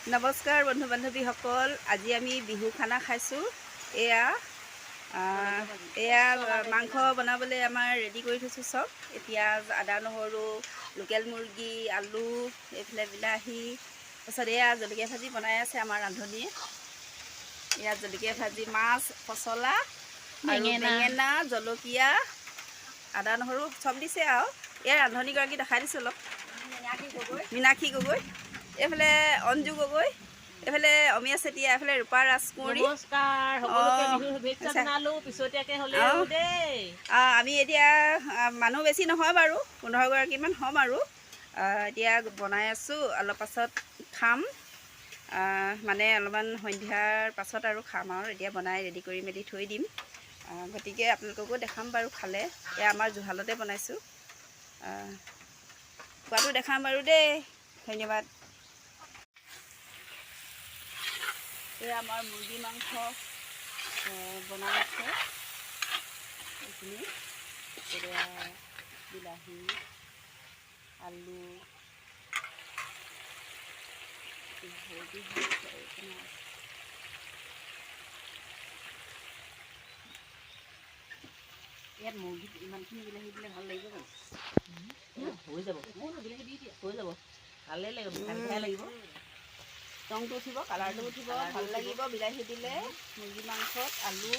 নমস্কাৰ বন্ধু বান্ধৱীসকল, আজি আমি বিহু খানা খাইছোঁ। এয়া মাংস বনাবলৈ আমাৰ ৰেডি কৰি থৈছোঁ চব। পিঁয়াজ, আদা, নহৰু, লোকেল মুৰ্গী, আলু, এইফালে বিলাহী, তাৰপিছত এয়া জলকীয়া ভাজি বনাই আছে আমাৰ ৰান্ধনীয়ে। এয়া জলকীয়া ভাজি, মাছ, পচলা আৰু বেঙেনা, জলকীয়া, আদা নহৰু চব দিছে আৰু। এয়া ৰান্ধনীগৰাকী দেখাই দিছোঁ অলপ। মীনাক্ষী গগৈ, এইফালে অঞ্জু গগৈ, এইফালে অমিয়া চেতিয়া, এইফালে ৰূপা ৰাজকুঁৱৰী। নমস্কাৰ, সকলোকে বিহুৰ শুভেচ্ছা জনালোঁ পিছতীয়াকৈ হ'লেও দেই। আমি এতিয়া মানুহ বেছি নহয় বাৰু, 15 গৰাকীমান হ'ম আৰু। এতিয়া বনাই আছোঁ, অলপ পাছত খাম। মানে অলপমান সন্ধিয়াৰ পাছত আৰু খাম আৰু। এতিয়া বনাই ৰেডি কৰি মেলি থৈ দিম, গতিকে আপোনালোককো দেখাম বাৰু খালে। এয়া আমাৰ জুহালতে বনাইছোঁ, খোৱাটো দেখাম বাৰু দেই। ধন্যবাদ। এয়া আমাৰ মুৰ্গী মাংস বনাই আছে। এইখিনি এতিয়া বিলাহী, আলু, ইয়াত মুৰ্গীত ইমানখিনি বিলাহী দিলে ভাল লাগিব জানো? হৈ যাব, বিলাহী দি দিয়া, হৈ যাব, ভালেই লাগিব, মিঠাই লাগিব। ৰংটো উঠিব, কালাৰটো উঠিব, ভাল লাগিব বিলাহী দিলে মুৰ্গী মাংসত। আলু